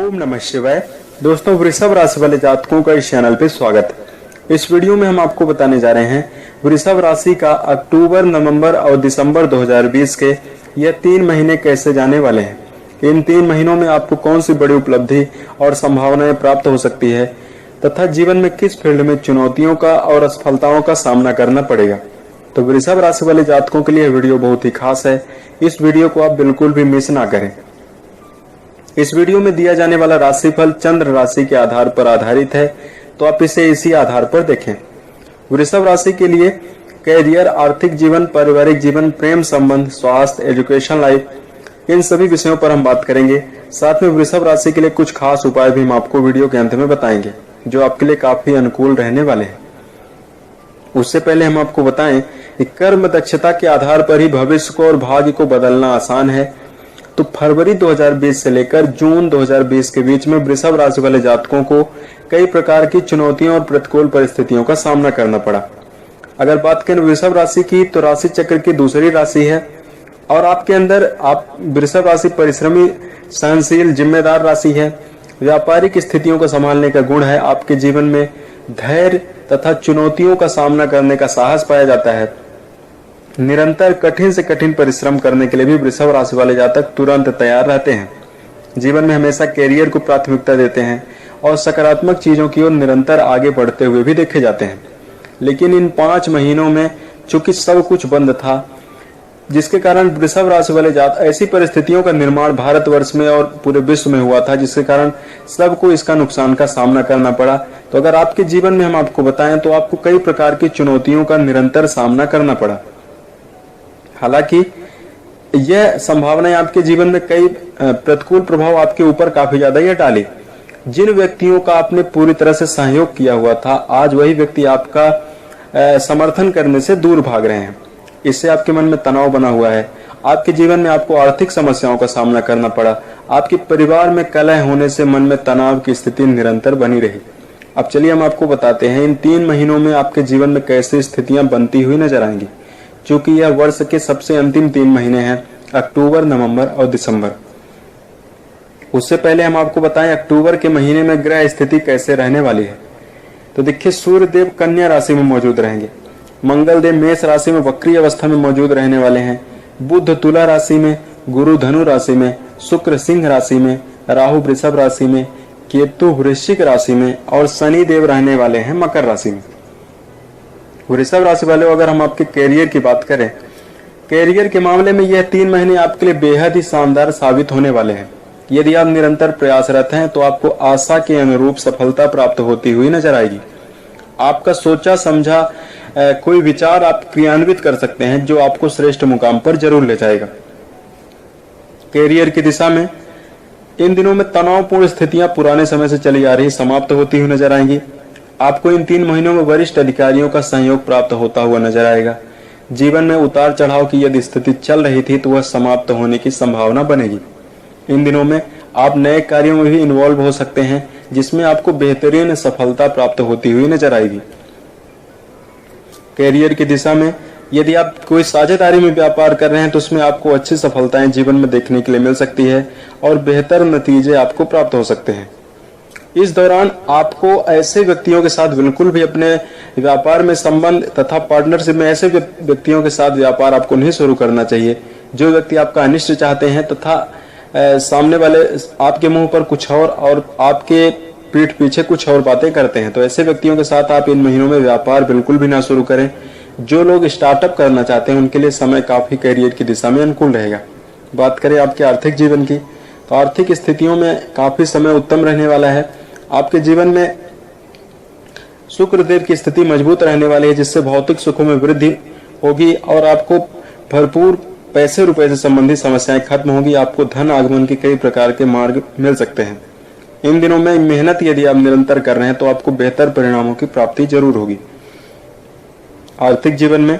ओम नमः शिवाय। दोस्तों, वृषभ राशि वाले जातकों का इस चैनल पे स्वागत है। इस वीडियो में हम आपको बताने जा रहे हैं वृषभ राशि का अक्टूबर, नवंबर और दिसंबर 2020 के यह 3 महीने कैसे जाने वाले हैं। इन 3 महीनों में आपको कौन सी बड़ी उपलब्धि और संभावनाएं प्राप्त हो सकती है तथा जीवन में किस फील्ड में चुनौतियों का और असफलताओं का सामना करना पड़ेगा। तो वृषभ राशि वाले जातकों के लिए वीडियो बहुत ही खास है। इस वीडियो को आप बिल्कुल भी मिस ना करें। इस वीडियो में दिया जाने वाला राशिफल चंद्र राशि के आधार पर आधारित है, तो आप इसे इसी आधार पर देखें। वृषभ राशि के लिए कैरियर, आर्थिक जीवन, पारिवारिक जीवन, प्रेम संबंध, स्वास्थ्य, एजुकेशन लाइफ, इन सभी विषयों पर हम बात करेंगे। साथ में वृषभ राशि के लिए कुछ खास उपाय भी हम आपको वीडियो के अंत में बताएंगे, जो आपके लिए काफी अनुकूल रहने वाले हैं। उससे पहले हम आपको बताएं कि कर्म दक्षता के आधार पर ही भविष्य को और भाग्य को बदलना आसान है। तो फरवरी 2020 से लेकर जून 2020 के बीच में वृषभ राशि वाले जातकों को कई प्रकार की चुनौतियों और प्रतिकूल परिस्थितियों का सामना करना पड़ा। अगर बात करें वृषभ राशि की, तो राशि चक्र की दूसरी राशि है और आपके अंदर वृषभ राशि परिश्रमी, सहनशील, जिम्मेदार राशि है। व्यापारिक स्थितियों को संभालने का गुण है। आपके जीवन में धैर्य तथा चुनौतियों का सामना करने का साहस पाया जाता है। निरंतर कठिन से कठिन परिश्रम करने के लिए भी वृषभ राशि वाले जातक तुरंत तैयार रहते हैं। जीवन में हमेशा कैरियर को प्राथमिकता देते हैं और सकारात्मक चीजों की ओर निरंतर आगे बढ़ते हुए भी देखे जाते हैं। लेकिन इन 5 महीनों में चूंकि सब कुछ बंद था, जिसके कारण वृषभ राशि वाले जातक ऐसी परिस्थितियों का निर्माण भारतवर्ष में और पूरे विश्व में हुआ था, जिसके कारण सबको इसका नुकसान का सामना करना पड़ा। तो अगर आपके जीवन में हम आपको बताएं तो आपको कई प्रकार की चुनौतियों का निरंतर सामना करना पड़ा। हालांकि यह संभावनाएं आपके जीवन में कई प्रतिकूल प्रभाव आपके ऊपर काफी ज्यादा यह डाली। जिन व्यक्तियों का आपने पूरी तरह से सहयोग किया हुआ था, आज वही व्यक्ति आपका समर्थन करने से दूर भाग रहे हैं। इससे आपके मन में तनाव बना हुआ है। आपके जीवन में आपको आर्थिक समस्याओं का सामना करना पड़ा। आपके परिवार में कलह होने से मन में तनाव की स्थिति निरंतर बनी रही। अब चलिए हम आपको बताते हैं इन 3 महीनों में आपके जीवन में कैसी स्थितियां बनती हुई नजर आएंगी। चूंकि यह वर्ष के सबसे अंतिम 3 महीने हैं, अक्टूबर, नवंबर और दिसंबर। उससे पहले हम आपको बताएं अक्टूबर के महीने में ग्रह स्थिति कैसे रहने वाली है। तो देखिए, सूर्य देव कन्या राशि में मौजूद रहेंगे। मंगल देव मेष राशि में वक्री अवस्था में मौजूद रहने वाले हैं। बुध तुला राशि में, गुरु धनु राशि में, शुक्र सिंह राशि में, राहु वृषभ राशि में, केतु वृश्चिक राशि में और शनि देव रहने वाले हैं मकर राशि में। वृषभ राशि वाले, अगर हम आपके कैरियर की बात करें, कैरियर के मामले में यह 3 महीने आपके लिए बेहद ही शानदार साबित होने वाले हैं। यदि आप निरंतर प्रयासरत हैं तो आपको आशा के अनुरूप सफलता प्राप्त होती हुई नजर आएगी। आपका सोचा समझा कोई विचार आप क्रियान्वित कर सकते हैं, जो आपको श्रेष्ठ मुकाम पर जरूर ले जाएगा। कैरियर की दिशा में इन दिनों में तनावपूर्ण स्थितियां पुराने समय से चली आ रही समाप्त होती हुई नजर आएंगी। आपको इन 3 महीनों में वरिष्ठ अधिकारियों का सहयोग प्राप्त होता हुआ नजर आएगा। जीवन में उतार चढ़ाव की यदि स्थिति चल रही थी तो वह समाप्त होने की संभावना बनेगी। इन दिनों में आप नए कार्यों में भी इन्वॉल्व हो सकते हैं, जिसमें आपको बेहतरीन सफलता प्राप्त होती हुई नजर आएगी। कैरियर की दिशा में यदि आप कोई साझेदारी में व्यापार कर रहे हैं तो उसमें आपको अच्छी सफलताएं जीवन में देखने के लिए मिल सकती है और बेहतर नतीजे आपको प्राप्त हो सकते हैं। इस दौरान आपको ऐसे व्यक्तियों के साथ बिल्कुल भी अपने व्यापार में संबंध तथा पार्टनरशिप में ऐसे व्यक्तियों के साथ व्यापार आपको नहीं शुरू करना चाहिए जो व्यक्ति आपका अनिष्ट चाहते हैं तथा सामने वाले आपके मुंह पर कुछ और आपके पीठ पीछे कुछ और बातें करते हैं। तो ऐसे व्यक्तियों के साथ आप इन महीनों में व्यापार बिल्कुल भी ना शुरू करें। जो लोग स्टार्टअप करना चाहते हैं उनके लिए समय काफी कैरियर की दिशा में अनुकूल रहेगा। बात करें आपके आर्थिक जीवन की, तो आर्थिक स्थितियों में काफी समय उत्तम रहने वाला है। आपके जीवन में शुक्र देव की स्थिति मजबूत रहने वाली है, जिससे भौतिक सुखों में वृद्धि होगी और आपको भरपूर पैसे रुपए से संबंधित समस्याएं खत्म होगी। आपको धन आगमन के कई प्रकार के मार्ग मिल सकते हैं। इन दिनों में मेहनत यदि आप निरंतर कर रहे हैं तो आपको बेहतर परिणामों की प्राप्ति जरूर होगी। आर्थिक जीवन में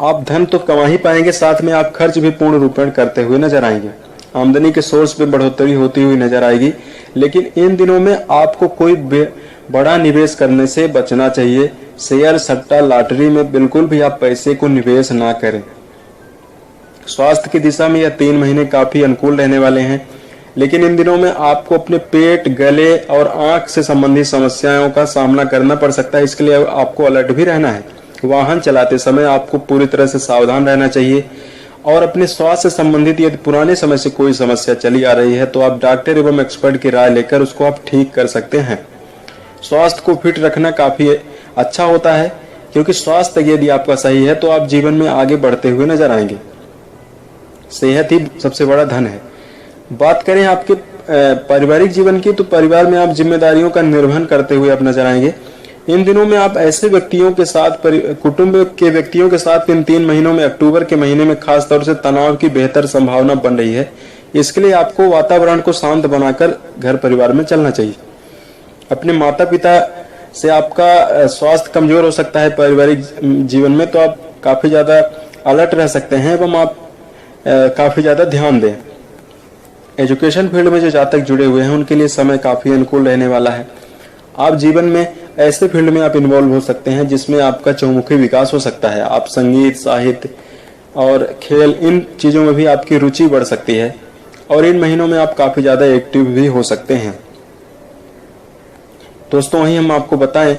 आप धन तो कमा ही पाएंगे, साथ में आप खर्च भी पूर्ण रूपेण करते हुए नजर आएंगे। आमदनी के सोर्स में बढ़ोतरी होती हुई नजर आएगी। लेकिन इन दिनों में आपको कोई बड़ा निवेश करने से बचना चाहिए। शेयर, सट्टा, लॉटरी में बिल्कुल भी आप पैसे को निवेश ना करें। स्वास्थ्य की दिशा में यह 3 महीने काफी अनुकूल रहने वाले हैं। लेकिन इन दिनों में आपको अपने पेट, गले और आंख से संबंधित समस्याओं का सामना करना पड़ सकता है। इसके लिए आपको अलर्ट भी रहना है। वाहन चलाते समय आपको पूरी तरह से सावधान रहना चाहिए और अपने स्वास्थ्य से संबंधित यदि पुराने समय से कोई समस्या चली आ रही है तो आप डॉक्टर एवं एक्सपर्ट की राय लेकर उसको आप ठीक कर सकते हैं। स्वास्थ्य को फिट रखना काफी अच्छा होता है, क्योंकि स्वास्थ्य यदि आपका सही है तो आप जीवन में आगे बढ़ते हुए नजर आएंगे। सेहत ही सबसे बड़ा धन है। बात करें आपके पारिवारिक जीवन की, तो परिवार में आप जिम्मेदारियों का निर्वहन करते हुए आप नजर आएंगे। इन दिनों में आप ऐसे व्यक्तियों के साथ, कुटुंब के व्यक्तियों के साथ इन 3 महीनों में, अक्टूबर के महीने में खास तौर से तनाव की बेहतर संभावना बन रही है। इसके लिए आपको वातावरण को शांत बनाकर घर परिवार में चलना चाहिए। अपने माता पिता से आपका स्वास्थ्य कमजोर हो सकता है पारिवारिक जीवन में, तो आप काफी ज्यादा अलर्ट रह सकते हैं एवं आप काफी ज्यादा ध्यान दें। एजुकेशन फील्ड में जो जातक जुड़े हुए हैं उनके लिए समय काफी अनुकूल रहने वाला है। आप जीवन में ऐसे फील्ड में आप इन्वॉल्व हो सकते हैं जिसमें आपका चहुमुखी विकास हो सकता है। आप संगीत, साहित्य और खेल, इन चीजों में भी आपकी रुचि बढ़ सकती है और इन महीनों में आप काफी ज्यादा एक्टिव भी हो सकते हैं। दोस्तों, वहीं हम आपको बताएं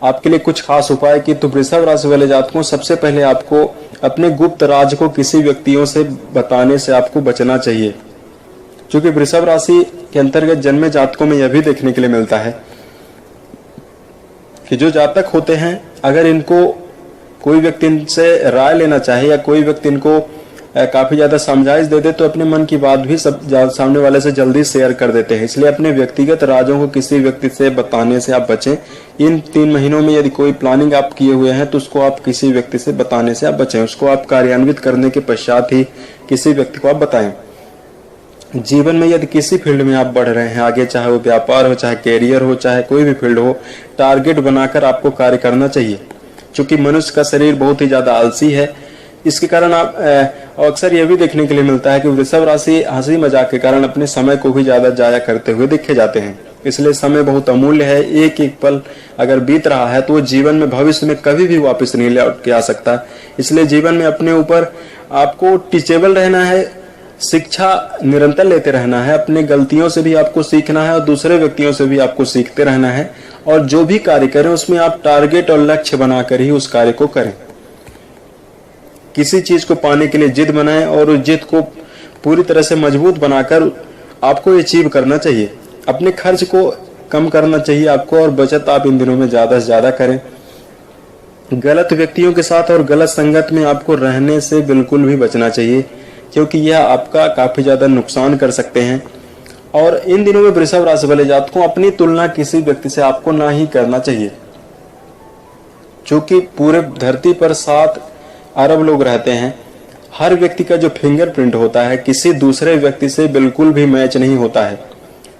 आपके लिए कुछ खास उपाय की, तो वृषभ राशि वाले जातकों, सबसे पहले आपको अपने गुप्त राज को किसी व्यक्तियों से बताने से आपको बचना चाहिए। क्योंकि वृषभ राशि के अंतर्गत जन्मे जातकों में यह भी देखने के लिए मिलता है कि जो जातक होते हैं, अगर इनको कोई व्यक्ति इनसे राय लेना चाहे या कोई व्यक्ति इनको काफी ज्यादा समझाइश दे दे तो अपने मन की बात भी सब सामने वाले से जल्दी शेयर कर देते हैं। इसलिए अपने व्यक्तिगत राजों को किसी व्यक्ति से बताने से आप बचें। इन 3 महीनों में यदि कोई प्लानिंग आप किए हुए हैं तो उसको आप किसी व्यक्ति से बताने से आप बचें। उसको आप कार्यान्वित करने के पश्चात ही किसी व्यक्ति को आप बताएं। जीवन में यदि किसी फील्ड में आप बढ़ रहे हैं आगे, चाहे वो व्यापार हो, चाहे कैरियर हो, चाहे कोई भी फील्ड हो, टारगेट बनाकर आपको कार्य करना चाहिए। क्योंकि मनुष्य का शरीर बहुत ही ज्यादा आलसी है, इसके कारण आप अक्सर यह भी देखने के लिए मिलता है कि वृषभ राशि हंसी मजाक के कारण अपने समय को भी ज्यादा जाया करते हुए देखे जाते हैं। इसलिए समय बहुत अमूल्य है। एक एक पल अगर बीत रहा है तो वो जीवन में, भविष्य में कभी भी वापस नहीं लौट के आ सकता। इसलिए जीवन में अपने ऊपर आपको टीचेबल रहना है, शिक्षा निरंतर लेते रहना है। अपने गलतियों से भी आपको सीखना है और दूसरे व्यक्तियों से भी आपको सीखते रहना है। और जो भी कार्य करें उसमें आप टारगेट और लक्ष्य बनाकर ही उस कार्य को करें। किसी चीज को पाने के लिए जिद बनाएं और उस जिद को पूरी तरह से मजबूत बनाकर आपको अचीव करना चाहिए। अपने खर्च को कम करना चाहिए आपको और बचत आप इन दिनों में ज्यादा से ज्यादा करें। गलत व्यक्तियों के साथ और गलत संगत में आपको रहने से बिल्कुल भी बचना चाहिए, क्योंकि यह आपका काफी ज्यादा नुकसान कर सकते हैं। और इन दिनों में वृषभ राशि वाले जातकों, अपनी तुलना किसी व्यक्ति से आपको ना ही करना चाहिए। क्योंकि पूरे धरती पर 7 अरब लोग रहते हैं। हर व्यक्ति का जो फिंगरप्रिंट होता है किसी दूसरे व्यक्ति से बिल्कुल भी मैच नहीं होता है।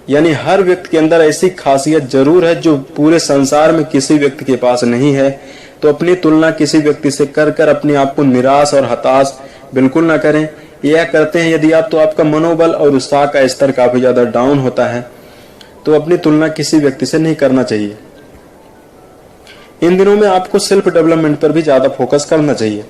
यानी हर व्यक्ति के अंदर ऐसी खासियत जरूर है जो पूरे संसार में किसी व्यक्ति के पास नहीं है। तो अपनी तुलना किसी व्यक्ति से कर कर अपने आप को निराश और हताश बिल्कुल ना करें। यह करते हैं यदि आप, तो आपका मनोबल और उत्साह का स्तर काफी ज्यादा डाउन होता है। तो अपनी तुलना किसी व्यक्ति से नहीं करना चाहिए। इन दिनों में आपको सेल्फ डेवलपमेंट पर भी ज्यादा फोकस करना चाहिए।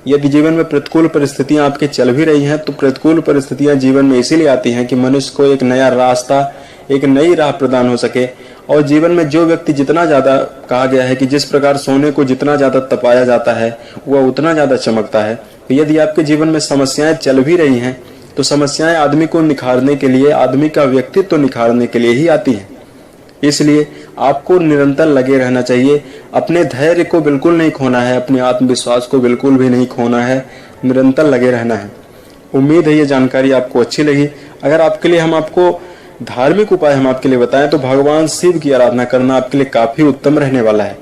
यदि जीवन में प्रतिकूल परिस्थितियां आपके चल भी रही हैं, तो प्रतिकूल परिस्थितियां जीवन में इसीलिए आती हैं कि मनुष्य को एक नया रास्ता, एक नई राह प्रदान हो सके। और जीवन में जो व्यक्ति, जितना ज्यादा कहा गया है कि जिस प्रकार सोने को जितना ज्यादा तपाया जाता है वह उतना ज्यादा चमकता है। तो यदि आपके जीवन में समस्याएं चल भी रही हैं तो समस्याएं आदमी को निखारने के लिए, आदमी का व्यक्तित्व निखारने के लिए ही आती हैं। इसलिए आपको निरंतर लगे रहना चाहिए। अपने धैर्य को बिल्कुल नहीं खोना है, अपने आत्मविश्वास को बिल्कुल भी नहीं खोना है, निरंतर लगे रहना है। उम्मीद है ये जानकारी आपको अच्छी लगी। अगर आपके लिए हम आपको धार्मिक उपाय हम आपके लिए बताएं तो भगवान शिव की आराधना करना आपके लिए काफी उत्तम रहने वाला है।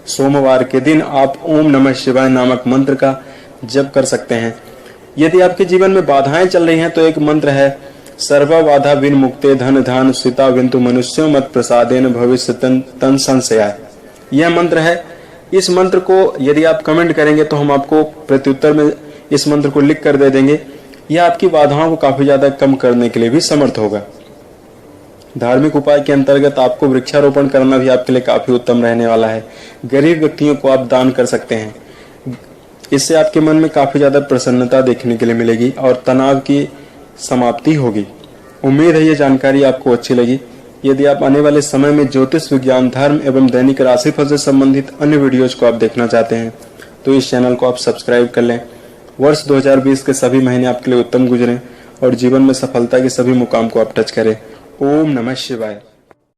सोमवार के दिन आप ओम नमः शिवाय नामक मंत्र का जप कर सकते हैं। यदि आपके जीवन में बाधाएं चल रही हैं तो एक मंत्र है, सर्व बाधा विनिमुक्ते धन धान सीता विंतु मनुष्यों मत प्रसादेन भविष्य तन संशयाय। यह मंत्र है। इस मंत्र को यदि आप कमेंट करेंगे तो हम आपको प्रत्युत्तर में इस मंत्र को लिख कर दे देंगे। यह आपकी बाधाओं को काफी ज्यादा कम करने के लिए भी समर्थ होगा। धार्मिक उपाय के अंतर्गत आपको वृक्षारोपण करना भी आपके लिए काफी उत्तम रहने वाला है। गरीब व्यक्तियों को आप दान कर सकते हैं। इससे आपके मन में काफी ज्यादा प्रसन्नता देखने के लिए मिलेगी और तनाव की समाप्ति होगी। उम्मीद है ये जानकारी आपको अच्छी लगी। यदि आप आने वाले समय में ज्योतिष विज्ञान, धर्म एवं दैनिक राशिफल से संबंधित अन्य वीडियोज को आप देखना चाहते हैं तो इस चैनल को आप सब्सक्राइब कर लें। वर्ष 2020 के सभी महीने आपके लिए उत्तम गुजरें और जीवन में सफलता के सभी मुकाम को आप टच करें। ओम नमः शिवाय।